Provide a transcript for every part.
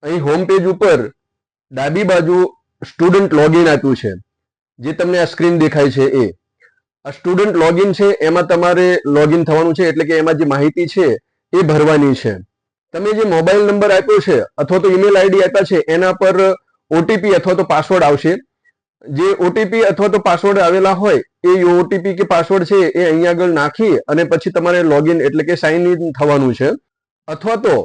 અહીં home page ઉપર ડાબી બાજુ સ્ટુડન્ટ લોગિન આપ્યું છે, જે તમને આ સ્ક્રીન દેખાય છે એ આ સ્ટુડન્ટ લોગિન છે. એમાં તમારે લોગિન થવાનું છે, એટલે કે એમાં જે માહિતી છે એ ભરવાની છે. તમે જે મોબાઈલ નંબર આપ્યો છે અથવા તો ઈમેલ આઈડી આપ્યા છે એના પર ઓટીપી અથવા તો પાસવર્ડ આવશે. જે ઓટીપી અથવા તો પાસવર્ડ આવેલા હોય એ ઓટીપી કે પાસવર્ડ છે એ અહીંયા આગળ નાખી અને પછી તમારે લોગિન એટલે કે સાઇન ઇન થવાનું છે. અથવા તો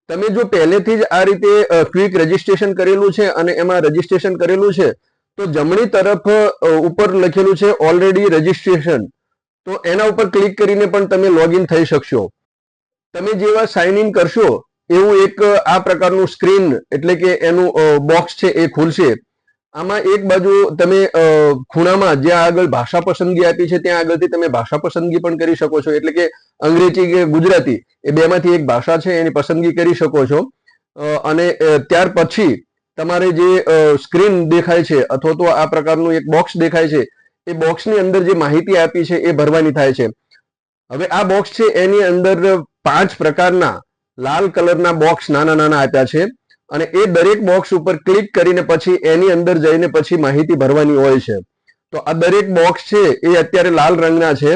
તમે જો પહેલેથી જ આ રીતે ક્વિક રજીસ્ટ્રેશન કરેલું છે અને એમાં રજીસ્ટ્રેશન કરેલું છે તો જમણી તરફ ઉપર લખેલું છે ઓલરેડી રજીસ્ટ્રેશન, તો એના ઉપર ક્લિક કરીને પણ તમે લોગિન થઈ શકશો. તમે જેવા સાઇન ઇન કરશો એવું એક આ પ્રકારનું સ્ક્રીન એટલે કે એનું બોક્સ છે એ ખુલશે. આમાં એક બાજુ તમે ખૂણામાં જ્યાં આગળ ભાષા પસંદગી આપી છે ત્યાં આગળથી તમે ભાષા પસંદગી પણ કરી શકો છો, એટલે કે અંગ્રેજી કે ગુજરાતી એ બેમાંથી એક ભાષા છે એની પસંદગી કરી શકો છો. અને ત્યાર પછી તમારે જે સ્ક્રીન દેખાય છે અથવા તો આ પ્રકારનું એક બોક્સ દેખાય છે એ બોક્સની અંદર જે માહિતી આપી છે એ ભરવાની થાય છે. હવે આ બોક્સ છે એની અંદર 5 પ્રકારના લાલ કલરના બોક્સ નાના નાના આપ્યા છે અને એ દરેક બોક્સ ઉપર ક્લિક કરીને પછી એની અંદર જઈને પછી માહિતી ભરવાની હોય છે. તો આ દરેક બોક્સ છે એ અત્યારે લાલ રંગના છે.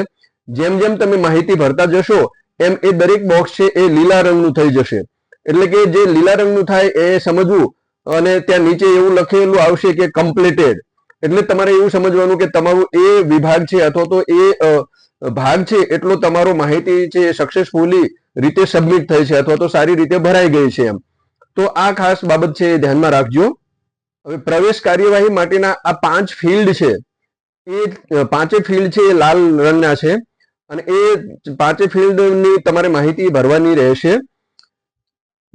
જેમ જેમ તમે માહિતી ભરતા જશો એમ એ દરેક બોક્સ છે એ લીલા રંગનું થઈ જશે. એટલે કે જે લીલા રંગનું થાય એ સમજવું અને ત્યાં નીચે એવું લખેલું આવશે કે કમ્પ્લીટેડ, એટલે તમારે એવું સમજવાનું કે તમારું એ વિભાગ છે અથવા તો એ ભાગ છે એટલો તમારો માહિતી છે સક્સેસફુલી રીતે સબમિટ થઈ છે અથવા તો સારી રીતે ભરાઈ ગઈ છે એમ. તો આ ખાસ બાબત છે એ ધ્યાનમાં રાખજો. હવે પ્રવેશ કાર્યવાહી માટેના આ 5 ફિલ્ડ છે એ 5 ફિલ્ડ છે એ લાલ રંગના છે અને એ 5 ફિલ્ડની તમારે માહિતી ભરવાની રહેશે.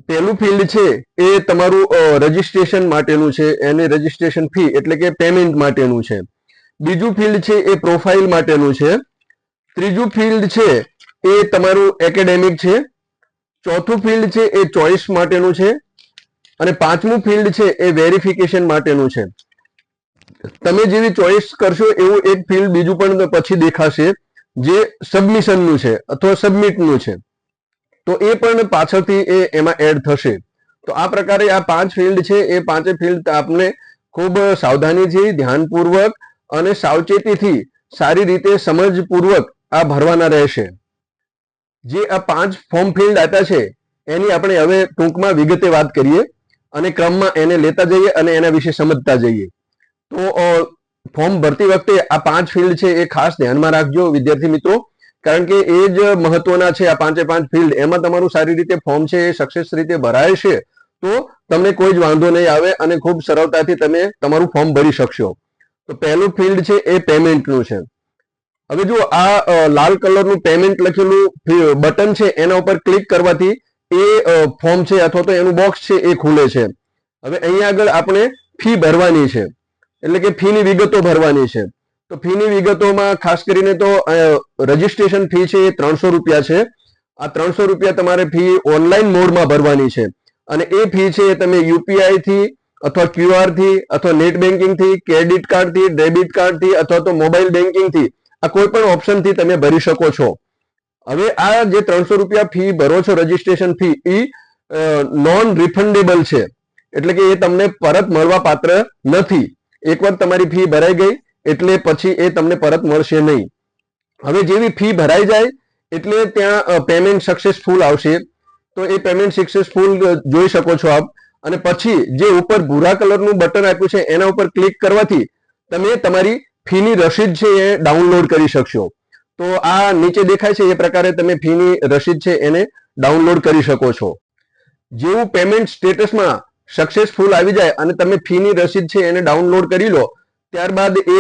પહેલું ફિલ્ડ છે એ તમારું રજીસ્ટ્રેશન માટેનું છે, એને રજીસ્ટ્રેશન ફી એટલે કે પેમેન્ટ માટેનું છે. બીજું ફિલ્ડ છે એ પ્રોફાઇલ માટેનું છે. ત્રીજું ફિલ્ડ છે એ તમારું એકેડેમિક છે. ચોથું ફિલ્ડ છે એ ચોઇસ માટેનું છે અને પાંચમું ફિલ્ડ છે એ વેરિફિકેશન માટેનું છે. તમે જેવી ચોઇસ કરશો એવું એક ફિલ્ડ બીજું પણ પછી દેખાશે જે સબમિશનનું છે અથવા સબમિટનું છે, તો એ પણ પાછળથી એમાં એડ થશે. તો આ પ્રકારે આ 5 ફિલ્ડ છે એ 5 ફિલ્ડ આપને ખૂબ સાવધાનીથી, ધ્યાનપૂર્વક અને સાવચેતીથી સારી રીતે સમજપૂર્વક આ ભરવાના રહેશે. જે આ 5 ફોર્મ ફિલ્ડ આપ્યા છે એની આપણે હવે ટૂંકમાં વિગતે વાત કરીએ અને ક્રમમાં એને લેતા જઈએ અને એના વિશે સમજતા જઈએ. તો ફોર્મ ભરતી વખતે આ 5 ફિલ્ડ છે એ ખાસ ધ્યાનમાં રાખજો વિદ્યાર્થી મિત્રો, કારણ કે એ જ મહત્વના છે. આ 5 ફિલ્ડ એમાં તમારું સારી રીતે ફોર્મ છે એ સક્સેસ રીતે ભરાય છે તો તમને કોઈ જ વાંધો નહીં આવે અને ખૂબ સરળતાથી તમે તમારું ફોર્મ ભરી શકશો. તો પહેલું ફિલ્ડ છે એ પેમેન્ટનું છે. હવે જો આ લાલ કલરનું પેમેન્ટ લખેલું બટન છે એના ઉપર ક્લિક કરવાથી એ ફોર્મ છે અથવા તો એનું બોક્સ છે એ ખુલે છે. હવે અહીંયા આગળ આપણે ફી ભરવાની છે, એટલે કે ફીની વિગતો ભરવાની છે. તો ફીની વિગતોમાં ખાસ કરીને તો રજીસ્ટ્રેશન ફી છે એ 300 રૂપિયા છે. આ 300 રૂપિયા તમારે ફી ઓનલાઈન મોડમાં ભરવાની છે અને એ ફી છે તમે યુપીઆઈ થી અથવા ક્યુઆર થી અથવા નેટ બેન્કિંગ થી, ક્રેડિટ કાર્ડ થી, ડેબિટ કાર્ડ થી અથવા તો મોબાઈલ બેન્કિંગ થી આ કોઈ પણ ઓપ્શન થી તમે ભરી શકો છો. હવે આ જે 300 રૂપિયા ફી ભરો છો રજીસ્ટ્રેશન ફી એ નોન રિફંડેબલ છે, એટલે કે એ તમને પરત મળવા પાત્ર નથી. એકવાર તમારી ફી ભરાઈ ગઈ એટલે પછી એ તમને પરત મળશે નહીં. હવે જેવી ફી ભરાઈ જાય એટલે ત્યાં પેમેન્ટ સક્સેસફુલ આવશે, તો એ પેમેન્ટ સક્સેસફુલ જોઈ શકો છો આપ. અને પછી જે ઉપર ભૂરા કલરનું બટન આપ્યું છે એના ઉપર ક્લિક કરવાથી તમે તમારી ફીની રસીદ છે એ ડાઉનલોડ કરી શકશો. તો આ નીચે દેખાય છે એ પ્રકારે તમે ફીની રસીદ છે એને ડાઉનલોડ કરી શકો છો. જેવું પેમેન્ટ સ્ટેટસમાં સક્સેસફુલ આવી જાય અને તમે ફીની રસીદ છે એને ડાઉનલોડ કરી લો ત્યારબાદ એ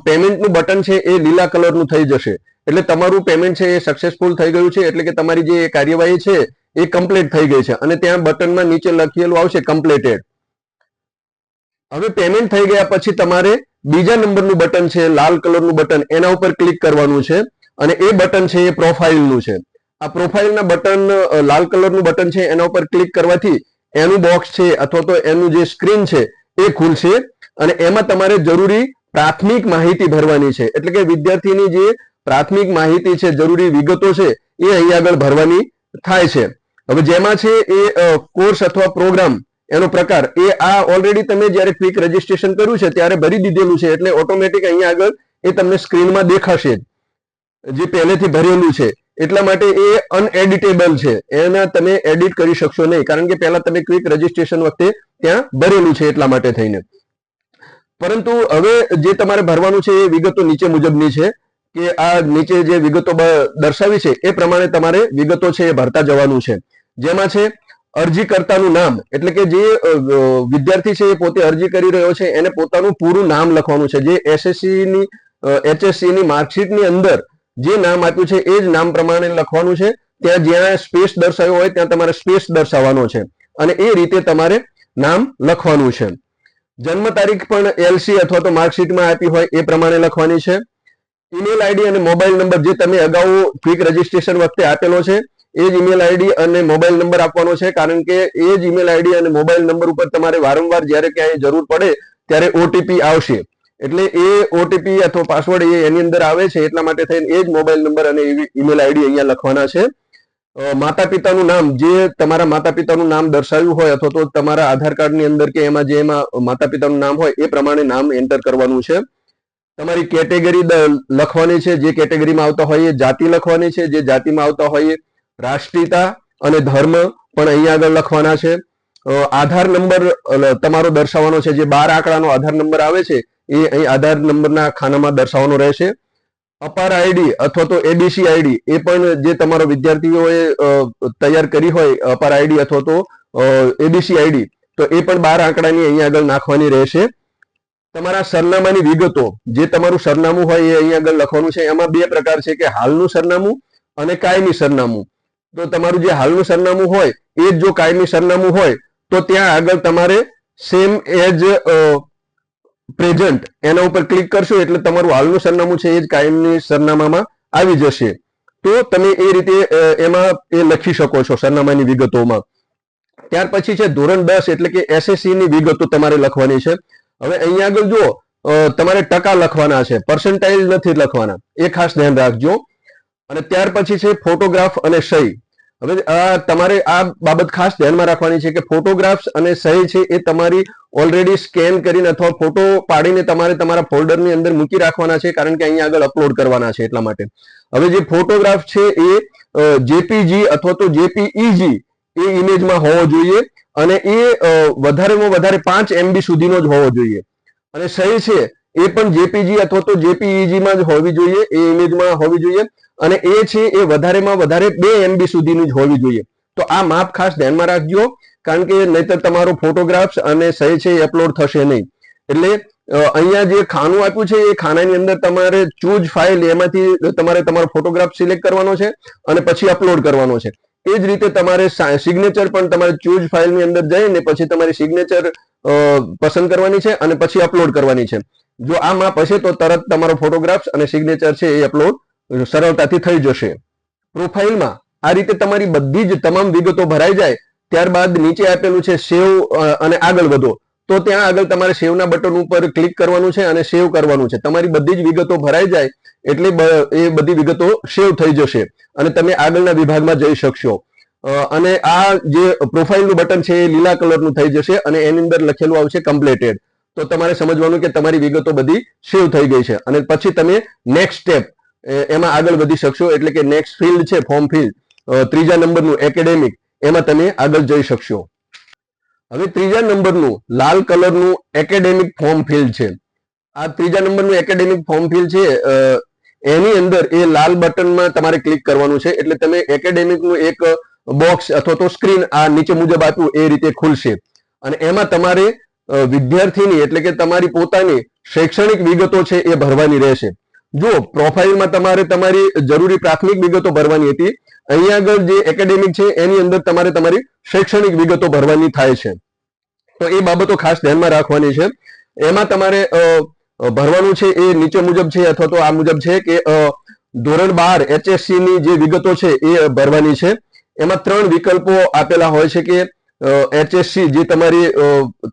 પેમેન્ટનું બટન છે એ લીલા કલરનું થઈ જશે, એટલે તમારું પેમેન્ટ છે એ સક્સેસફુલ થઈ ગયું છે, એટલે કે તમારી જે કાર્યવાહી છે એ કમ્પ્લીટ થઈ ગઈ છે અને ત્યાં બટનમાં નીચે લખેલું આવશે કમ્પ્લીટેડ. હવે પેમેન્ટ થઈ ગયા પછી તમારે બીજા નંબરનું બટન છે લાલ કલરનું બટન એના ઉપર ક્લિક કરવાનું છે અને એ બટન છે એ પ્રોફાઇલનું છે. આ પ્રોફાઇલના બટન લાલ કલરનું બટન છે એના ઉપર ક્લિક કરવાથી એનું બોક્સ છે અથવા તો એનું જે સ્ક્રીન છે એ ખુલશે અને એમાં તમારે જરૂરી પ્રાથમિક માહિતી ભરવાની છે, એટલે કે વિદ્યાર્થીની જે પ્રાથમિક માહિતી છે, જરૂરી વિગતો છે એ અહીં આગળ ભરવાની થાય છે. હવે જેમાં છે એ કોર્સ અથવા પ્રોગ્રામ એનો પ્રકાર એ આ ઓલરેડી તમે જ્યારે ક્વિક રજીસ્ટ્રેશન કર્યું છે ત્યારે ભરી દીધેલું છે, એટલે ઓટોમેટિક અહીંયા આગળ એ તમને સ્ક્રીનમાં દેખાશે જે પહેલેથી ભરેલું છે. એટલા માટે એ અનએડિટેબલ છે, એના તમે એડિટ કરી શકશો નહીં, કારણ કે પહેલા તમે ક્વિક રજીસ્ટ્રેશન વખતે ત્યાં ભરેલું છે એટલા માટે થઈને. પરંતુ હવે જે તમારે ભરવાનું છે એ વિગતો નીચે મુજબની છે કે આ નીચે જે વિગતો દર્શાવી છે એ પ્રમાણે તમારે વિગતો છે એ ભરતા જવાનું છે. જેમાં છે અરજીકર્તાનું નામ, એટલે કે જે વિદ્યાર્થી છે એ પોતે અરજી કરી રહ્યો છે એને પોતાનું પૂરું નામ લખવાનું છે. જે HSC ની માર્કશીટની અંદર જે નામ આપ્યું છે એ જ નામ પ્રમાણે લખવાનું છે. ત્યાં જ્યાં સ્પેસ દર્શાવ્યો હોય ત્યાં તમારે સ્પેસ દર્શાવવાનો છે અને એ રીતે તમારે નામ લખવાનું છે. જન્મ તારીખ પણ LC અથવા તો માર્કશીટમાં આપી હોય એ પ્રમાણે લખવાની છે. ઈમેલ આઈડી અને મોબાઈલ નંબર જે તમે અગાઉ ક્વિક રજીસ્ટ્રેશન વખતે આપેલો છે એ જ ઈમેલ આઈડી અને મોબાઈલ નંબર આપવાનો છે, કારણ કે એ જ ઈમેલ આઈડી અને મોબાઈલ નંબર ઉપર તમારે વારંવાર જ્યારે ક્યાંય જરૂર પડે ત્યારે OTP આવશે. એટલે એ OTP અથવા પાસવર્ડ એની અંદર આવે છે, એટલા માટે થઈને એ જ મોબાઈલ નંબર અને ઈમેલ આઈડી અહીંયા લખવાના છે. માતા પિતાનું નામ, જે તમારા માતા પિતાનું નામ દર્શાવ્યું હોય અથવા તો તમારા આધાર કાર્ડની અંદર કે એમાં જે માતા પિતાનું નામ હોય એ પ્રમાણે નામ એન્ટર કરવાનું છે. તમારી કેટેગરી લખવાની છે, જે કેટેગરીમાં આવતા હોય એ જાતિ લખવાની છે, જે જાતિમાં આવતા હોય રાષ્ટ્રીયતા અને ધર્મ પણ અહીંયા આગળ લખવાના છે. આધાર નંબર તમારો દર્શાવવાનો છે, જે 12 આંકડાનો આધાર નંબર આવે છે એ અહીં આધાર નંબરના ખાનામાં દર્શાવવાનો રહેશે. અપાર આઈડી અથવા તો ABC આઈડી એ પણ જે તમારો વિદ્યાર્થીઓએ તૈયાર કરી હોય અપાર આઈડી અથવા તો ABC આઈડી, તો એ પણ 12 આંકડાની અહીંયા આગળ નાખવાની રહેશે. તમારા સરનામાની વિગતો, જે તમારું સરનામું હોય એ અહીંયા આગળ લખવાનું છે. એમાં બે પ્રકાર છે કે હાલનું સરનામું અને કાયમી સરનામું. તો તમારું જે હાલનું સરનામું હોય એ જ જો કાયમી સરનામું હોય તો ત્યાં આગળ તમારે સેમ એજ પ્રેઝન્ટ એના ઉપર ક્લિક કરશો એટલે તમારું હાલનું સરનામું છે એ જ કાયમી સરનામામાં આવી જશે. તો તમે એ રીતે એમાં એ લખી શકો છો સરનામાની વિગતોમાં. ત્યાર પછી છે ધોરણ 10 એટલે કે SSC ની વિગતો તમારે લખવાની છે. હવે અહીંયા આગળ જો તમારે ટકા લખવાના છે, પર્સન્ટાઇલ નથી લખવાના, એ ખાસ ધ્યાન રાખજો. અને ત્યાર પછી છે ફોટોગ્રાફ અને સહી. હવે તમારે આ બાબત ખાસ ધ્યાનમાં રાખવાની છે કે ફોટોગ્રાફ્સ અને સહી છે એ તમારી ઓલરેડી સ્કેન કરીને અથવા ફોટો પાડીને તમારે તમારા ફોલ્ડરની અંદર મૂકી રાખવાના છે, કારણ કે અહીંયા આગળ અપલોડ કરવાના છે એટલા માટે. હવે જે ફોટોગ્રાફ છે એ JPG અથવા તો JPEG એ ઇમેજમાં હોવો જોઈએ અને એ વધારેમાં વધારે 5 MB સુધીનો જ હોવો જોઈએ. અને સહી છે એ પણ JPG અથવા તો JPEG માં જ હોવી જોઈએ, એ ઇમેજમાં હોવી જોઈએ. અને એ છે એ વધારેમાં વધારે 2 MB સુધીની જ હોવી જોઈએ. તો આ માપ ખાસ ધ્યાનમાં રાખજો, કારણ કે નહીતર તમારો ફોટોગ્રાફ્સ અને સહી છે એ અપલોડ થશે નહીં. એટલે અહીંયા જે ખાનું આપ્યું છે એ ખાનાની અંદર તમારે ચૂઝ ફાઇલ, એમાંથી તમારે તમારો ફોટોગ્રાફ સિલેક્ટ કરવાનો છે અને પછી અપલોડ કરવાનો છે. એ જ રીતે તમારે સિગ્નેચર પણ તમારે ચૂઝ ફાઇલની અંદર જઈને પછી તમારી સિગ્નેચર પસંદ કરવાની છે અને પછી અપલોડ કરવાની છે. જો આ માપ હશે તો તરત તમારો ફોટોગ્રાફ્સ અને સિગ્નેચર છે એ અપલોડ સરળતાથી થઈ જશે. પ્રોફાઇલમાં આ રીતે તમારી બધી જ તમામ વિગતો ભરાઈ જાય ત્યારબાદ નીચે આપેલું છે સેવ અને આગળ વધો. તો ત્યાં આગળ તમારે સેવના બટન ઉપર ક્લિક કરવાનું છે અને સેવ કરવાનું છે. તમારી બધી જ વિગતો ભરાઈ જાય એટલે એ બધી વિગતો સેવ થઈ જશે અને તમે આગળના વિભાગમાં જઈ શકશો. અને આ જે પ્રોફાઇલનું બટન છે એ લીલા કલરનું થઈ જશે અને એની અંદર લખેલું આવશે કમ્પ્લીટેડ. તો તમારે સમજવાનું કે તમારી વિગતો બધી સેવ થઈ ગઈ છે અને પછી તમે નેક્સ્ટ સ્ટેપ એમાં આગળ વધી શકશો. એટલે કે નેક્સ્ટ ફિલ્ડ છે ફોર્મ ફિલ્ડ, 3જા નંબરનું એકેડેમિક, એમાં તમે આગળ જઈ શકશો. હવે 3જા નંબરનું લાલ કલરનું એકેડેમિક ફોર્મ ફિલ્ડ છે. આ 3જા નંબરનું એકેડેમિક ફોર્મ ફિલ્ડ છે એની અંદર એ લાલ બટનમાં તમારે ક્લિક કરવાનું છે એટલે તમે એકેડેમિકનું એક બોક્સ અથવા તો સ્ક્રીન આ નીચે મુજબ આપ્યું એ રીતે ખુલશે અને એમાં તમારે વિદ્યાર્થીની એટલે કે તમારી પોતાની શૈક્ષણિક વિગતો છે એ ભરવાની રહેશે. જો પ્રોફાઇલમાં તમારે તમારી જરૂરી પ્રાથમિક વિગતો ભરવાની હતી, અહીંયા આગળ જે એકેડેમિક છે એની અંદર તમારે તમારી શૈક્ષણિક વિગતો ભરવાની થાય છે. તો એ બાબતો ખાસ ધ્યાનમાં રાખવાની છે. એમાં તમારે ભરવાનું છે એ નીચે મુજબ છે અથવા તો આ મુજબ છે કે ધોરણ 12 HSC ની જે વિગતો છે એ ભરવાની છે. એમાં 3 વિકલ્પો આપેલા હોય છે કે HSC જે તમારી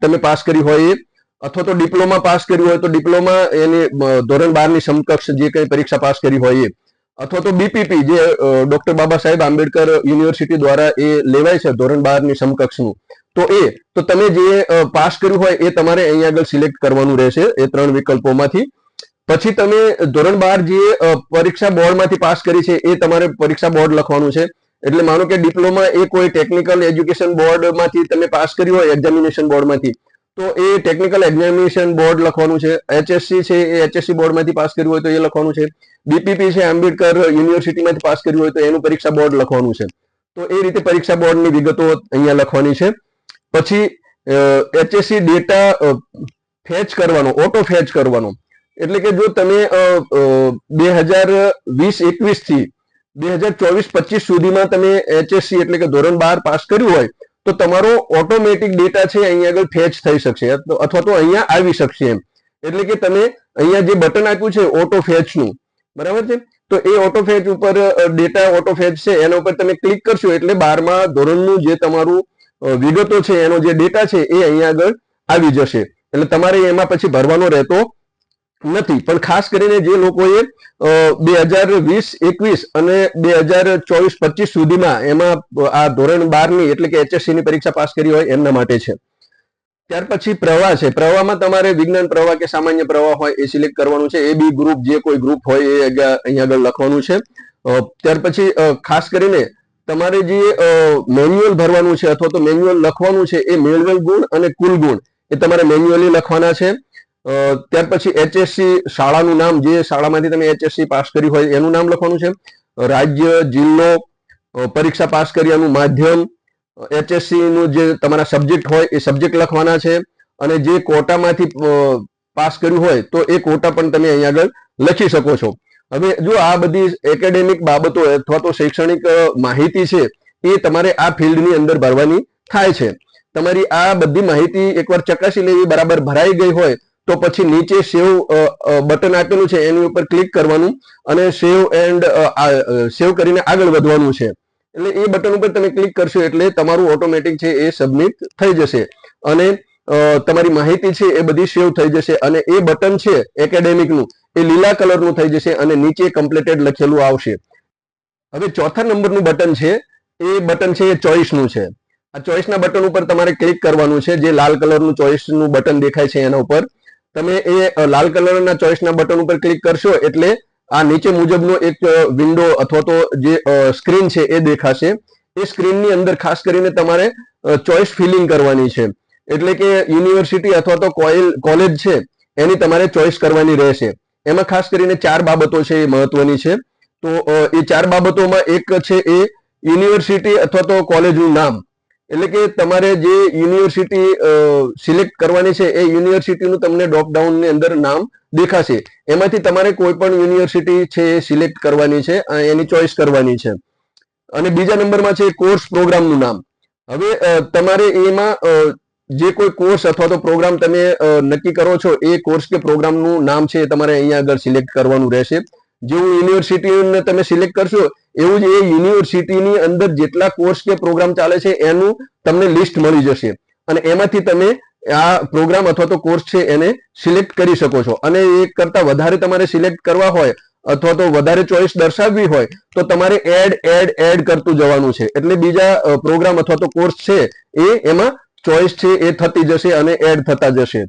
તમે પાસ કરી હોય એ, અથવા તો ડિપ્લોમા પાસ કર્યું હોય તો ડિપ્લોમા એની ધોરણ 12 ની સમકક્ષ જે કંઈ પરીક્ષા પાસ કરી હોય એ, અથવા તો BPP જે ડોક્ટર બાબા સાહેબ આંબેડકર યુનિવર્સિટી દ્વારા એ લેવાય છે ધોરણ 12 ની સમકક્ષનું, તો તમે જે પાસ કર્યું હોય એ તમારે અહીંયા આગળ સિલેક્ટ કરવાનું રહેશે એ 3 વિકલ્પોમાંથી. પછી તમે ધોરણ 12 જે પરીક્ષા બોર્ડમાંથી પાસ કરી છે એ તમારે પરીક્ષા બોર્ડ લખવાનું છે. એટલે માનો કે ડિપ્લોમા એ કોઈ ટેકનિકલ એજ્યુકેશન બોર્ડમાંથી તમે પાસ કર્યું હોય એક્ઝામિનેશન બોર્ડમાંથી, તો એ ટેકનિકલ એક્ઝામિનેશન બોર્ડ લખવાનું છે. HSC છે એ HSC બોર્ડમાંથી પાસ કર્યું હોય તો એ લખવાનું છે. BPP છે આંબેડકર યુનિવર્સિટીમાંથી પાસ કર્યું હોય તો એનું પરીક્ષા બોર્ડ લખવાનું છે. તો એ રીતે પરીક્ષા બોર્ડની વિગતો અહીંયા લખવાની છે. પછી HSC ડેટા ફેચ કરવાનો, ઓટો ફેચ કરવાનો. એટલે કે જો તમે 2020-21 થી 2024-25 સુધીમાં તમે HSC એટલે કે ધોરણ 12 પાસ કર્યું હોય તો તમારો ઓટોમેટિક ડેટા છે અહીંયા આગળ ફેચ થઈ શકશે અથવા તો અહીંયા આવી શકશે એમ. એટલે કે તમે અહીંયા જે બટન આપ્યું છે ઓટો ફેચનું, બરાબર છે, તો એ ઓટો ફેચ ઉપર ડેટા ઓટો ફેચ છે એના ઉપર તમે ક્લિક કરશો એટલે 12મા ધોરણનું જે તમારું વિગતો છે એનો જે ડેટા છે એ અહીંયા આગળ આવી જશે. એટલે તમારે એમાં પછી ભરવાનો રહેતો નથી. પણ ખાસ કરીને જે લોકોએ 2020-21 અને 2024-25 સુધીમાં એમાં આ ધોરણ 12ની એટલે કે HSC ની પરીક્ષા પાસ કરી હોય એમના માટે છે. ત્યાર પછી પ્રવાહ છે. પ્રવાહમાં તમારે વિજ્ઞાન પ્રવાહ કે સામાન્ય પ્રવાહ હોય એ સિલેક્ટ કરવાનું છે. એ બી ગ્રુપ જે કોઈ ગ્રુપ હોય એ અહીંયા આગળ લખવાનું છે. ત્યાર પછી ખાસ કરીને તમારે જે મેન્યુઅલ ભરવાનું છે અથવા તો મેન્યુઅલ લખવાનું છે એ મેળવેલ ગુણ અને કુલ ગુણ એ તમારે મેન્યુઅલી લખવાના છે. ત્યાર પછી HSC શાળાનું નામ, જે શાળામાંથી તમે HSC પાસ કરી હોય એનું નામ લખવાનું છે. રાજ્ય, જિલ્લો, પરીક્ષા પાસ કરી એનું માધ્યમ, HSC નું જે તમારા સબ્જેક્ટ હોય એ સબ્જેક્ટ લખવાના છે. અને જે કોટામાંથી પાસ કર્યું હોય તો એ કોટા પણ તમે અહીંયા આગળ લખી શકો છો. હવે જો આ બધી એકેડેમિક બાબતો અથવા તો શૈક્ષણિક માહિતી છે એ તમારે આ ફિલ્ડની અંદર ભરવાની થાય છે. તમારી આ બધી માહિતી એકવાર ચકાસી લેવી, બરાબર ભરાઈ ગઈ હોય તો પછી નીચે સેવ બટન આપેલું છે એની ઉપર ક્લિક કરવાનું અને સેવ કરીને આગળ વધવાનું છે. એટલે એ બટન ઉપર તમે ક્લિક કરશો એટલે તમારું ઓટોમેટિક છે એ સબમિટ થઈ જશે અને તમારી માહિતી છે એ બધી સેવ થઈ જશે. અને એ બટન છે એકેડેમિકનું એ લીલા કલરનું થઈ જશે અને નીચે કમ્પ્લીટેડ લખેલું આવશે. હવે ચોથા નંબરનું બટન છે એ બટન છે એ ચોઇસનું છે. આ ચોઇસના બટન ઉપર તમારે ક્લિક કરવાનું છે. જે લાલ કલરનું ચોઇસનું બટન દેખાય છે એના ઉપર તમે એ લાલ કલરના ચોઇસના બટન ઉપર ક્લિક કરશો એટલે આ નીચે મુજબનો એક વિન્ડો અથવા તો જે સ્ક્રીન છે એ દેખાશે. એ સ્ક્રીનની અંદર ખાસ કરીને તમારે ચોઇસ ફિલિંગ કરવાની છે. એટલે કે યુનિવર્સિટી અથવા તો કોલેજ છે એની તમારે ચોઇસ કરવાની રહેશે. એમાં ખાસ કરીને 4 બાબતો છે એ મહત્વની છે. તો એ 4 બાબતોમાં એક છે એ યુનિવર્સિટી અથવા તો કોલેજનું નામ. એટલે કે તમારે જે યુનિવર્સિટી સિલેક્ટ કરવાની છે એ યુનિવર્સિટીનું તમને ડ્રોપડાઉન ની અંદર નામ દેખાશે. એમાંથી તમારે કોઈ પણ યુનિવર્સિટી છે એ સિલેક્ટ કરવાની છે, એની ચોઇસ કરવાની છે. અને બીજા નંબરમાં છે કોર્સ પ્રોગ્રામનું નામ. હવે તમારે એમાં જે કોઈ કોર્સ અથવા તો પ્રોગ્રામ તમે નક્કી કરો છો એ કોર્સ કે પ્રોગ્રામનું નામ છે એ તમારે અહીંયા આગળ સિલેક્ટ કરવાનું રહેશે. જેવું યુનિવર્સિટીને તમે સિલેક્ટ કરશો એવું જ એ યુનિવર્સિટીની અંદર જેટલા કોર્સ કે પ્રોગ્રામ ચાલે છે એનું તમને લિસ્ટ મળી જશે અને એમાંથી તમે આ પ્રોગ્રામ અથવા તો કોર્સ છે એને સિલેક્ટ કરી શકો છો. અને એક કરતા વધારે તમારે સિલેક્ટ કરવા હોય અથવા તો વધારે ચોઇસ દર્શાવવી હોય તો તમારે એડ કરતું જવાનું છે. એટલે બીજા પ્રોગ્રામ અથવા તો કોર્સ છે એ એમાં ચોઇસ છે એ થતી જશે અને એડ થતા જશે.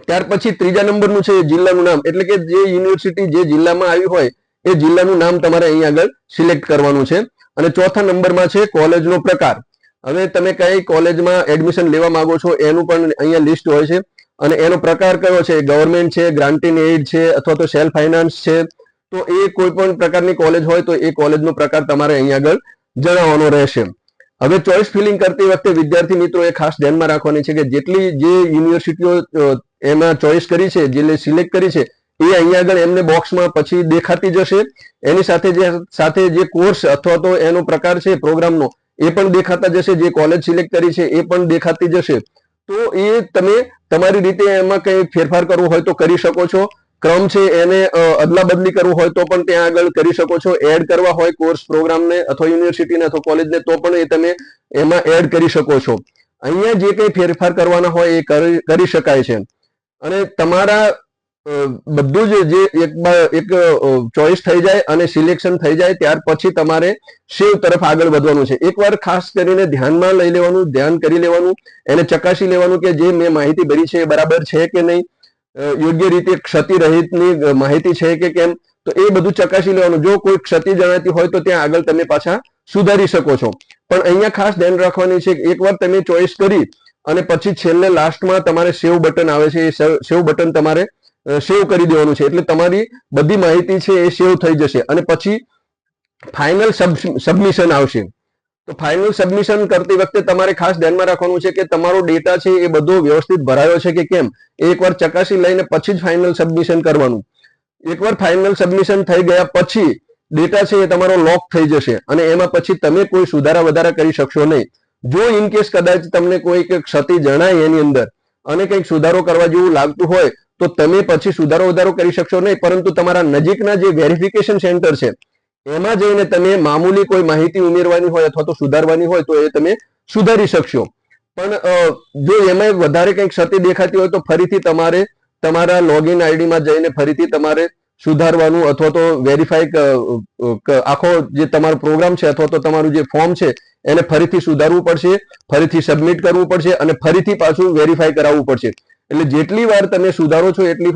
ત્યાર પછી ત્રીજા નંબરનું છે જિલ્લાનું નામ. એટલે કે જે યુનિવર્સિટી જે જિલ્લામાં આવી હોય એ જિલ્લાનું નામ તમારે અહીંયા આગળ સિલેક્ટ કરવાનું છે. અને ચોથા નંબરમાં છે કોલેજનો પ્રકાર. હવે તમે કઈ કોલેજમાં એડમિશન લેવા માંગો છો એનું પણ અહીંયા લિસ્ટ હોય છે અને એનો પ્રકાર કયો છે, ગવર્મેન્ટ છે, ગ્રાન્ટીન એડ છે અથવા તો સેલ્ફ ફાઇનાન્સ છે. તો એ કોઈ પણ પ્રકારની કોલેજ હોય તો એ કોલેજનો પ્રકાર તમારે અહીંયા આગળ જણાવવાનો રહેશે. હવે ચોઇસ ફિલિંગ કરતી વખતે વિદ્યાર્થી મિત્રો એ ખાસ ધ્યાનમાં રાખવાની છે કે જેટલી જે યુનિવર્સિટીઓ એમાં ચોઇસ કરી છે, જે સિલેક્ટ કરી છે એ અહીંયા આગળ એમને બોક્સમાં પછી દેખાતી જશે. એની સાથે જે કોર્સ અથવા તો એનો પ્રકાર છે પ્રોગ્રામનો એ પણ દેખાતા જશે. જે કોલેજ સિલેક્ટ કરી છે એ પણ દેખાતી જશે. તો એ તમે તમારી રીતે એમાં કંઈ ફેરફાર કરવો હોય તો કરી શકો છો. ક્રમ છે એને અદલા બદલી કરવું હોય તો પણ ત્યાં આગળ કરી શકો છો. એડ કરવા હોય કોર્સ પ્રોગ્રામને અથવા યુનિવર્સિટીને અથવા કોલેજને તો પણ એ તમે એમાં એડ કરી શકો છો. અહીંયા જે કંઈ ફેરફાર કરવાના હોય એ કરી શકાય છે. અને તમારા બધું જ એક ચોઈસ થઈ જાય અને સિલેક્શન થઈ જાય ત્યાર પછી તમારે સેવ તરફ આગળ વધવાનું છે. એકવાર ખાસ કરીને ધ્યાનમાં લઈ લેવાનું, ધ્યાન કરી લેવાનું, એને ચકાસી લેવાનું કે જે મેં માહિતી ભરી છે એ બરાબર છે કે નહીં, યોગ્ય રીતે ક્ષતિ રહિતની માહિતી છે કે કેમ, તો એ બધું ચકાસી લેવાનું. જો કોઈ ક્ષતિ જણાતી હોય તો ત્યાં આગળ તમે પાછા સુધારી શકો છો. પણ અહીંયા ખાસ ધ્યાન રાખવાની છે કે એકવાર તમે ચોઈસ કરી અને પછી છેલ્લે લાસ્ટમાં તમારે સેવ બટન આવે છે, એ સેવ બટન તમારે સેવ કરી દેવાનું છે. એટલે તમારી બધી માહિતી છે એ સેવ થઈ જશે અને પછી ફાઇનલ સબમિશન આવશે. તો ફાઇનલ સબમિશન કરતી વખતે તમારે ખાસ ધ્યાનમાં રાખવાનું છે કે તમારો ડેટા છે એ બધો વ્યવસ્થિત ભરાયો છે કે કેમ, એકવાર ચકાસી લઈને પછી જ ફાઇનલ સબમિશન કરવાનું. એકવાર ફાઇનલ સબમિશન થઈ ગયા પછી ડેટા છે એ તમારો લોક થઈ જશે અને એમાં પછી તમે કોઈ સુધારા વધારા કરી શકશો નહીં. જો ઇન કેસ કદાચ તમને કોઈ ક્ષતિ જણાય એની અંદર અને કંઈક સુધારો કરવા જેવું લાગતું હોય તો તમે પછી સુધારો વધારો કરી શકશો નહીં, પરંતુ તમારા નજીકના જે વેરિફિકેશન સેન્ટર છે એમાં જઈને તમે મામૂલી કોઈ માહિતી ઉમેરવાની હોય અથવા તો સુધારવાની હોય તો એ તમે સુધારી શકશો. પણ જો એમાં વધારે કંઈક ક્ષતિ દેખાતી હોય તો ફરીથી તમારે તમારા લોગિન આઈડીમાં જઈને ફરીથી તમારે સુધારવાનું અથવા તો વેરીફાઈ આખો જે તમારો પ્રોગ્રામ છે અથવા તો તમારું જે ફોર્મ છે એને ફરીથી સુધારવું પડશે, ફરીથી સબમિટ કરવું પડશે અને ફરીથી પાછું વેરીફાઈ કરાવવું પડશે. એટલે જેટલી વાર તમે સુધારો છો એટલી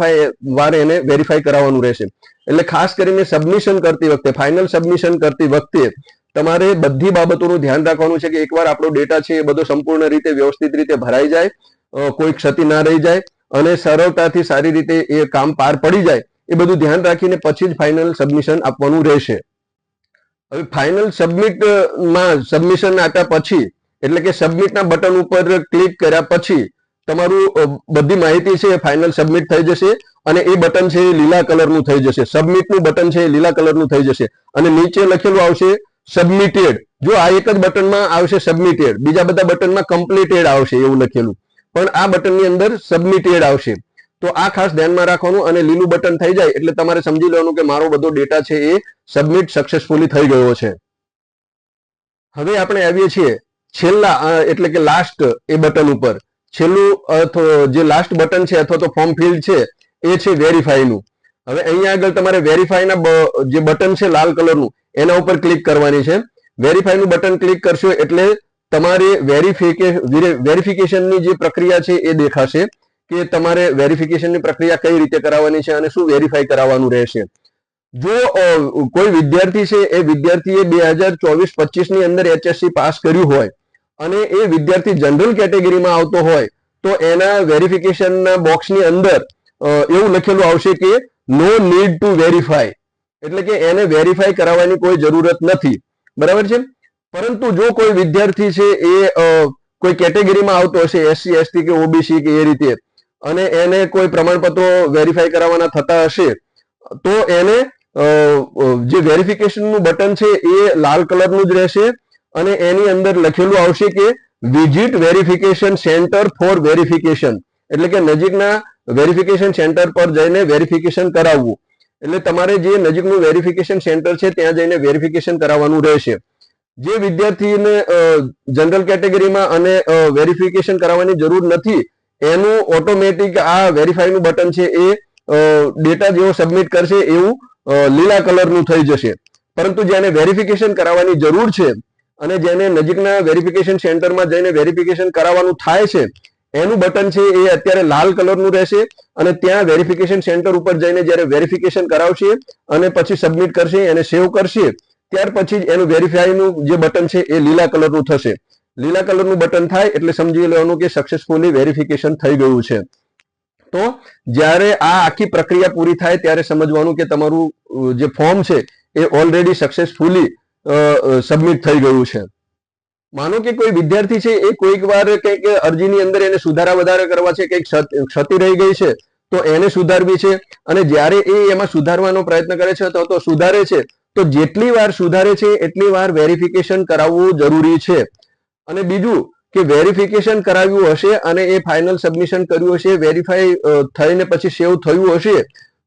વાર એને વેરીફાઈ કરાવવાનું રહેશે. એટલે ખાસ કરીને સબમિશન કરતી વખતે, ફાઇનલ સબમિશન કરતી વખતે તમારે બધી બાબતોનું ધ્યાન રાખવાનું છે કે એકવાર આપણો ડેટા છે એ બધો સંપૂર્ણ રીતે વ્યવસ્થિત રીતે ભરાઈ જાય, કોઈ ક્ષતિ ના રહી જાય અને સરળતાથી સારી રીતે એ કામ પાર પડી જાય, એ બધું ધ્યાન રાખીને પછી જ ફાઇનલ સબમિશન આપવાનું રહેશે. હવે ફાઇનલ સબમિશન આપ્યા પછી એટલે કે સબમિટના બટન ઉપર ક્લિક કર્યા પછી તમારું બધી માહિતી છે એ ફાઇનલ સબમિટ થઈ જશે અને એ બટન છે એ લીલા કલરનું થઈ જશે. સબમિટનું બટન છે એ લીલા કલરનું થઈ જશે અને નીચે લખેલું આવશે સબમિટેડ. જો આ એક જ બટનમાં આવશે સબમિટેડ, બીજા બધા બટનમાં કમ્પ્લીટેડ આવશે એવું લખેલું, પણ આ બટનની અંદર સબમિટેડ આવશે. તો આ ખાસ ધ્યાનમાં રાખવાનું અને લીલું બટન થઈ જાય એટલે તમારે સમજી લેવાનું કે મારો બધો ડેટા છે એ સબમિટ સક્સેસફુલી થઈ ગયો છે. હવે આપણે આવીએ છીએ છેલ્લા એટલે કે લાસ્ટ એ બટન ઉપર. છેલ્લું જે લાસ્ટ બટન છે અથવા તો ફોર્મ ફિલ્ડ છે એ છે વેરીફાઈનું. હવે અહીંયા આગળ તમારે વેરીફાઈના જે બટન છે લાલ કલરનું એના ઉપર ક્લિક કરવાની છે. વેરીફાઈનું બટન ક્લિક કરશો એટલે તમારે વેરિફિકેશનની જે પ્રક્રિયા છે એ દેખાશે કે તમારે વેરિફિકેશનની પ્રક્રિયા કઈ રીતે કરાવવાની છે અને શું વેરીફાઈ કરાવવાનું રહેશે. જો કોઈ વિદ્યાર્થી છે એ વિદ્યાર્થીએ 2024-25 ની અંદર HSC પાસ કર્યું હોય અને એ વિદ્યાર્થી જનરલ કેટેગરીમાં આવતો હોય તો એના વેરિફિકેશનના બોક્સની અંદર એવું લખેલું આવશે કે નો નીડ ટુ વેરીફાઈ, એટલે કે એને વેરીફાઈ કરાવવાની કોઈ જરૂરત નથી. બરાબર છે. પરંતુ જો કોઈ વિદ્યાર્થી છે એ કોઈ કેટેગરીમાં આવતો હશે, SC ST કે OBC કે એ રીતે, અને એને કોઈ પ્રમાણપત્રો વેરીફાઈ કરાવવાના થતા હશે તો એને જે વેરિફિકેશનનું બટન છે એ લાલ કલરનું જ રહેશે અને એની અંદર લખેલું આવશે કે visit verification centre for verification, એટલે કે નજીકના વેરિફિકેશન સેન્ટર પર જઈને વેરિફિકેશન કરાવવું. એટલે તમારે જે નજીકનું વેરિફિકેશન સેન્ટર છે ત્યાં જઈને વેરિફિકેશન કરાવવાનું રહેશે. જે વિદ્યાર્થીને જનરલ કેટેગરીમાં અને વેરિફિકેશન કરાવવાની જરૂર નથી એનું ઓટોમેટિક આ વેરીફાઈનું બટન છે એ ડેટા જેવો સબમિટ કરશે એવું લીલા કલરનું થઈ જશે. પરંતુ જેને વેરિફિકેશન કરાવવાની જરૂર છે અને જેને નજીકના વેરિફિકેશન સેન્ટરમાં જઈને વેરિફિકેશન કરાવવાનું થાય છે એનું બટન છે એ અત્યારે લાલ કલરનું રહેશે અને ત્યાં વેરિફિકેશન સેન્ટર ઉપર જઈને જ્યારે વેરિફિકેશન કરાવશે અને પછી સબમિટ કરશે, એને સેવ કરશે, ત્યાર પછી એનું વેરીફાઈનું જે બટન છે એ લીલા કલરનું થશે. લીલા કલરનું બટન થાય એટલે સમજી લેવાનું કે સક્સેસફુલી વેરિફિકેશન થઈ ગયું છે. તો જ્યારે આ આખી પ્રક્રિયા પૂરી થાય ત્યારે સમજવાનું કે તમારું જે ફોર્મ છે એ ઓલરેડી સક્સેસફુલી સબમિટ થઈ ગયું છે. માનો કે કોઈ વિદ્યાર્થી છે એ કોઈક વાર કંઈક અરજીની અંદર એને સુધારા વધારા કરવા છે, કંઈક ક્ષતિ રહી ગઈ છે તો એને સુધારવી છે અને જ્યારે એ એમાં સુધારવાનો પ્રયત્ન કરે છે તો સુધારે છે તો જેટલી વાર સુધારે છે એટલી વાર વેરિફિકેશન કરાવવું જરૂરી છે. અને બીજું કે વેરિફિકેશન કરાવ્યું હશે અને એ ફાઇનલ સબમિશન કર્યું હશે, વેરીફાઈ થઈને પછી સેવ થયું હશે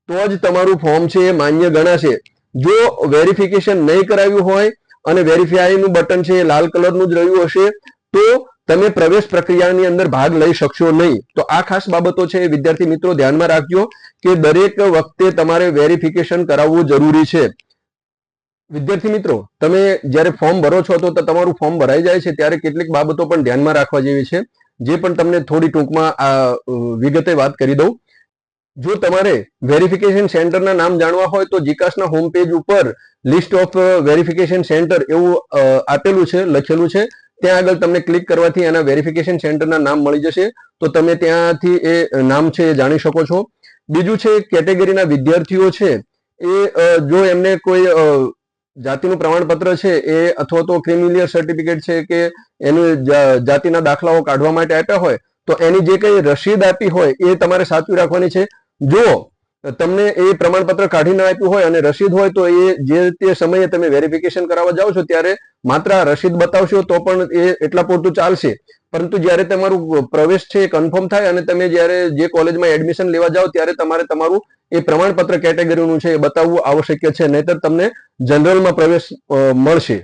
તો જ તમારું ફોર્મ છે એ માન્ય ગણાશે. જો વેરિફિકેશન નહીં કરાવ્યું હોય અને વેરીફાઈનું બટન છે એ લાલ કલરનું જ રહ્યું હશે તો તમે પ્રવેશ પ્રક્રિયાની અંદર ભાગ લઈ શકશો નહીં. તો આ ખાસ બાબતો છે વિદ્યાર્થી મિત્રો ધ્યાનમાં રાખજો કે દરેક વખતે તમારે વેરિફિકેશન કરાવવું જરૂરી છે. વિદ્યાર્થી મિત્રો તમે જ્યારે ફોર્મ ભરો છો તો તમારું ફોર્મ ભરાઈ જાય છે ત્યારે કેટલીક બાબતો પણ ધ્યાનમાં રાખવા જેવી છે, જે પણ તમને થોડી ટૂંકમાં વિગતે વાત કરી દઉં. જો તમારે વેરિફિકેશન સેન્ટરના નામ જાણવા હોય તો જીકાસના હોમ પેજ ઉપર લિસ્ટ ઓફ વેરિફિકેશન સેન્ટર એવું આપેલું છે, લખેલું છે. ત્યાં આગળ તમને ક્લિક કરવાથી એના વેરિફિકેશન સેન્ટરના નામ મળી જશે, તો તમે ત્યાંથી એ નામ છે એ જાણી શકો છો. બીજું છે કેટેગરીના વિદ્યાર્થીઓ છે એ જો એમને કોઈ જાતિનું પ્રમાણપત્ર છે એ અથવા તો ક્રિમિલિયર સર્ટિફિકેટ છે કે એનું જાતિના દાખલાઓ કાઢવા માટે આપ્યા હોય તો એની જે કઈ રસીદ આપી હોય એ તમારે સાચવી રાખવાની છે. જો તમને એ પ્રમાણપત્ર કાઢી ના આપ્યું હોય અને રસીદ હોય તો એ જે તે સમયે તમે વેરિફિકેશન કરાવવા જાઓ છો ત્યારે માત્ર આ રસીદ બતાવશો તો પણ એ એટલા પૂરતું ચાલશે, પરંતુ જ્યારે તમારું પ્રવેશ છે એ કન્ફર્મ થાય અને તમે જ્યારે જે કોલેજમાં એડમિશન લેવા જાઓ ત્યારે તમારે તમારું એ પ્રમાણપત્ર કેટેગરીનું છે એ બતાવવું આવશ્યક છે, નહીતર તમને જનરલમાં પ્રવેશ મળશે.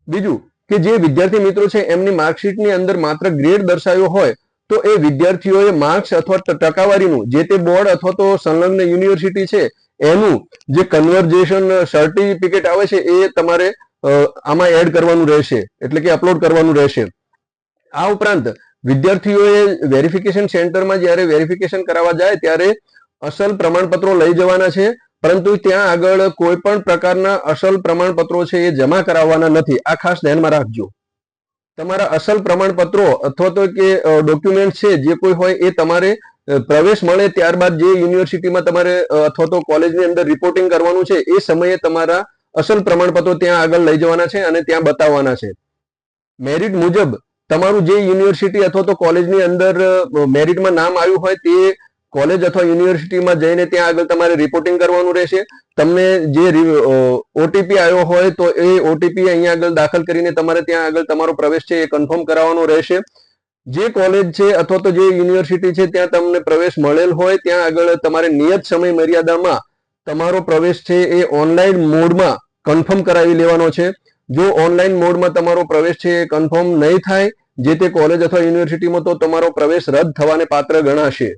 બીજું કે જે વિદ્યાર્થી મિત્રો છે એમની માર્કશીટની અંદર માત્ર ગ્રેડ દર્શાવ્યો હોય તો એ વિદ્યાર્થીઓએ માર્ક્સ અથવા ટકાવારીનું જે તે બોર્ડ અથવા તો સંલગ્ન યુનિવર્સિટી છે એનું જે કન્વર્જેશન સર્ટિફિકેટ આવે છે એ તમારે આમાં એડ કરવાનું રહેશે, એટલે કે અપલોડ કરવાનું રહેશે. આ ઉપરાંત વિદ્યાર્થીઓએ વેરિફિકેશન સેન્ટરમાં જ્યારે વેરિફિકેશન કરાવવા જાય ત્યારે અસલ પ્રમાણપત્રો લઈ જવાના છે, પરંતુ ત્યાં આગળ કોઈ પણ પ્રકારના અસલ પ્રમાણપત્રો છે એ જમા કરાવવાના નથી. આ ખાસ ધ્યાનમાં રાખજો. તમારા અસલ પ્રમાણપત્રો અથવા તો કે ડોક્યુમેન્ટ છે જે કોઈ હોય એ તમારે પ્રવેશ મળે ત્યારબાદ જે યુનિવર્સિટીમાં તમારે અથવા તો કોલેજની અંદર રિપોર્ટિંગ કરવાનું છે એ સમયે તમારા અસલ પ્રમાણપત્રો ત્યાં આગળ લઈ જવાના છે અને ત્યાં બતાવવાના છે. મેરિટ મુજબ તમારું જે યુનિવર્સિટી અથવા તો કોલેજની અંદર મેરિટમાં નામ આવ્યું હોય તે કોલેજ અથવા યુનિવર્સિટીમાં જઈને ત્યાં આગળ તમારે રિપોર્ટિંગ કરવાનું રહેશે. તમને જે ઓટીપી આવ્યો હોય તો એ ઓટીપી અહીંયા આગળ દાખલ કરીને તમારે ત્યાં આગળ તમારો પ્રવેશ છે એ કન્ફર્મ કરાવવાનો રહેશે. જે કોલેજ છે અથવા તો જે યુનિવર્સિટી છે ત્યાં તમને પ્રવેશ મળેલ હોય ત્યાં આગળ તમારે નિયત સમય મર્યાદામાં તમારો પ્રવેશ છે એ ઓનલાઈન મોડમાં કન્ફર્મ કરાવી લેવાનો છે. જો ઓનલાઈન મોડમાં તમારો પ્રવેશ છે એ કન્ફર્મ નહીં થાય જે તે કોલેજ અથવા યુનિવર્સિટીમાં તો તમારો પ્રવેશ રદ થવાને પાત્ર ગણાશે.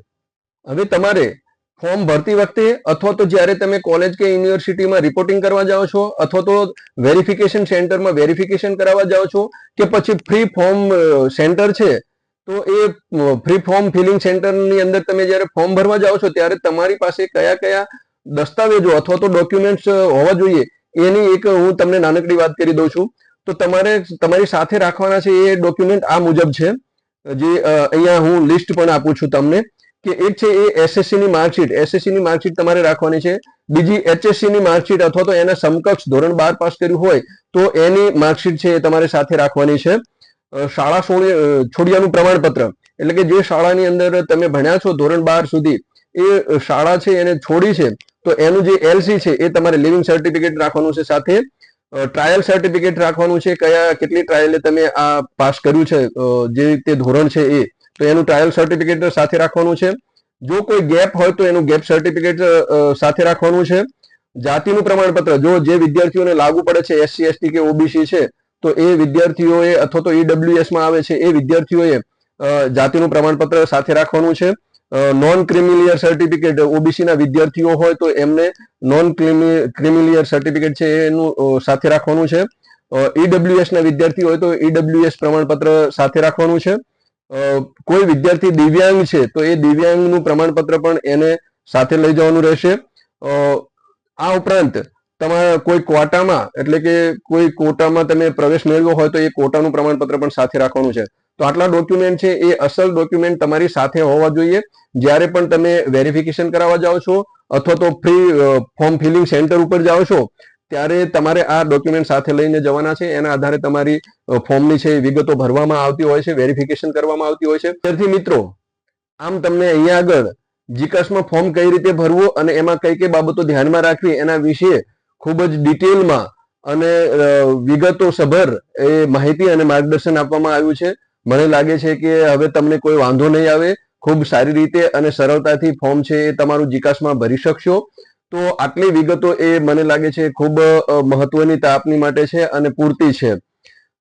હવે તમારે ફોર્મ ભરતી વખતે અથવા તો જ્યારે તમે કોલેજ કે યુનિવર્સિટીમાં રિપોર્ટિંગ કરવા જાઓ છો અથવા તો વેરિફિકેશન સેન્ટરમાં વેરિફિકેશન કરાવવા જાઓ છો કે પછી ફ્રી ફોર્મ સેન્ટર છે તો એ ફ્રી ફોર્મ ફિલિંગ સેન્ટરની અંદર તમે જ્યારે ફોર્મ ભરવા જાઓ છો ત્યારે તમારી પાસે કયા કયા દસ્તાવેજો અથવા તો ડોક્યુમેન્ટ્સ હોવા જોઈએ એની એક હું તમને નાનકડી વાત કરી દઉં છું. તો તમારે તમારી સાથે રાખવાના છે એ ડોક્યુમેન્ટ આ મુજબ છે, જે અહીંયા હું લિસ્ટ પણ આપું છું તમને. કે એક છે એ એસએસસી ની માર્કશીટ, એસએસસી ની માર્કશીટ તમારે રાખવાની છે. બીજી એચએસસી ની માર્કશીટ અથવા તો એના સમકક્ષ ધોરણ 12 પાસ કર્યું હોય તો એની માર્કશીટ છે એ તમારે સાથે રાખવાની છે. શાળા છોડ્યાનું પ્રમાણપત્ર, એટલે કે જે શાળાની અંદર તમે ભણ્યા છો ધોરણ 12 સુધી એ શાળા છે એને છોડી છે તો એનું જે એલસી છે એ તમારે લિવિંગ સર્ટિફિકેટ રાખવાનું છે. સાથે ટ્રાયલ સર્ટિફિકેટ રાખવાનું છે, કેટલી ટ્રાયલે તમે આ પાસ કર્યું છે જે તે ધોરણ છે એ, તો એનું ટ્રાયલ સર્ટિફિકેટ સાથે રાખવાનું છે. જો કોઈ ગેપ હોય તો એનું ગેપ સર્ટિફિકેટ સાથે રાખવાનું છે. જાતિનું પ્રમાણપત્ર, જો જે વિદ્યાર્થીઓને લાગુ પડે છે એસસી એસટી કે ઓબીસી છે તો એ વિદ્યાર્થીઓએ અથવા તો ઈડબ્લ્યુએસ માં આવે છે એ વિદ્યાર્થીઓએ જાતિનું પ્રમાણપત્ર સાથે રાખવાનું છે. નોન ક્રિમિલિયર સર્ટિફિકેટ, ઓબીસી ના વિદ્યાર્થીઓ હોય તો એમને નોન ક્રિમિલિયર સર્ટિફિકેટ છે એનું સાથે રાખવાનું છે. ઈડબ્લ્યુએસ ના વિદ્યાર્થી હોય તો ઈડબ્લ્યુએસ પ્રમાણપત્ર સાથે રાખવાનું છે. કોઈ વિદ્યાર્થી દિવ્યાંગ છે તો એ દિવ્યાંગનું પ્રમાણપત્ર પણ એને સાથે લઈ જવાનું રહેશે. આ ઉપરાંત તમારા કોઈ ક્વોટામાં, એટલે કે કોઈ કોટામાં તમે પ્રવેશ મેળવ્યો હોય તો એ કોટાનું પ્રમાણપત્ર પણ સાથે રાખવાનું છે. તો આટલા ડોક્યુમેન્ટ છે એ અસલ ડોક્યુમેન્ટ તમારી સાથે હોવા જોઈએ જ્યારે પણ તમે વેરિફિકેશન કરાવવા જાઓ છો અથવા તો ફ્રી ફોર્મ ફિલિંગ સેન્ટર ઉપર જાઓ છો ત્યારે તમારે આ ડોક્યુમેન્ટ સાથે લઈને જવાના છે. એના આધારે તમારી ફોર્મની છે વિગતો ભરવામાં આવતી હોય છે, વેરિફિકેશન કરવામાં આવતી હોય છે. વિદ્યાર્થી મિત્રો, આમ તમને અહીંયા આગળ જીકાસમાં ફોર્મ કઈ રીતે ભરવું અને એમાં કઈ કઈ બાબતો ધ્યાનમાં રાખવી એના વિશે ખૂબ જ ડિટેલમાં અને વિગતો સભર એ માહિતી અને માર્ગદર્શન આપવામાં આવ્યું છે. મને લાગે છે કે હવે તમને કોઈ વાંધો નહીં આવે, ખૂબ સારી રીતે અને સરળતાથી ફોર્મ છે એ તમારું જીકાસમાં ભરી શકશો. તો આટલી વિગતો એ મને લાગે છે ખૂબ મહત્વની આપની માટે છે અને પૂરતી છે.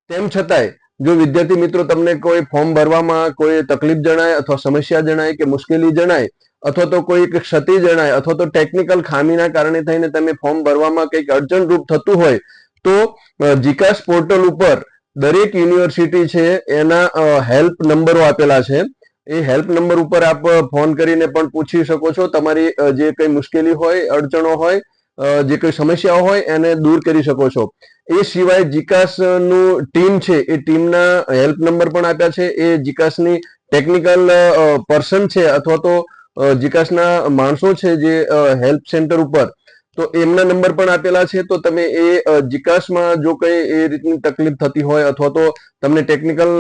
તેમ છતાંય જો વિદ્યાર્થી મિત્રો તમને કોઈ ફોર્મ ભરવામાં કોઈ તકલીફ જણાય અથવા સમસ્યા જણાય કે મુશ્કેલી જણાય અથવા તો કોઈ ક્ષતિ જણાય અથવા તો ટેકનિકલ ખામીના કારણે થઈને તમે ફોર્મ ભરવામાં કંઈક અડચણરૂપ થતું હોય તો જીકાસ પોર્ટલ ઉપર દરેક યુનિવર્સિટી છે એના હેલ્પ નંબરો આપેલા છે. એ હેલ્પ નંબર ઉપર આપ ફોન કરીને પણ પૂછી શકો છો. તમારી જે કઈ મુશ્કેલી હોય, અડચણો હોય, જે કોઈ સમસ્યાઓ હોય એને દૂર કરી શકો છો. એ સિવાય જીકાસ નું ટીમ છે એ ટીમના હેલ્પ નંબર પણ આપ્યા છે. એ જીકાસની ટેકનિકલ પર્સન છે અથવા તો જીકાસના માણસો છે જે હેલ્પ સેન્ટર ઉપર, તો એમના નંબર પણ આપેલા છે. તો તમે એ જીકાસમાં જો કઈ એ રીતની તકલીફ થતી હોય અથવા તો તમને ટેકનિકલ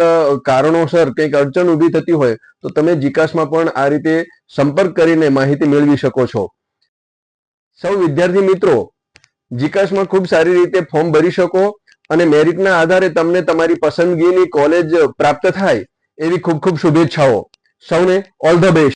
કારણોસર કંઈક અડચણ ઊભી થતી હોય તો તમે જીકાસમાં પણ આ રીતે સંપર્ક કરીને માહિતી મેળવી શકો છો. સૌ વિદ્યાર્થી મિત્રો જીકાસમાં ખૂબ સારી રીતે ફોર્મ ભરી શકો અને મેરિટના આધારે તમને તમારી પસંદગીની કોલેજ પ્રાપ્ત થાય એવી ખૂબ ખૂબ શુભેચ્છાઓ. સૌને ઓલ ધ બેસ્ટ.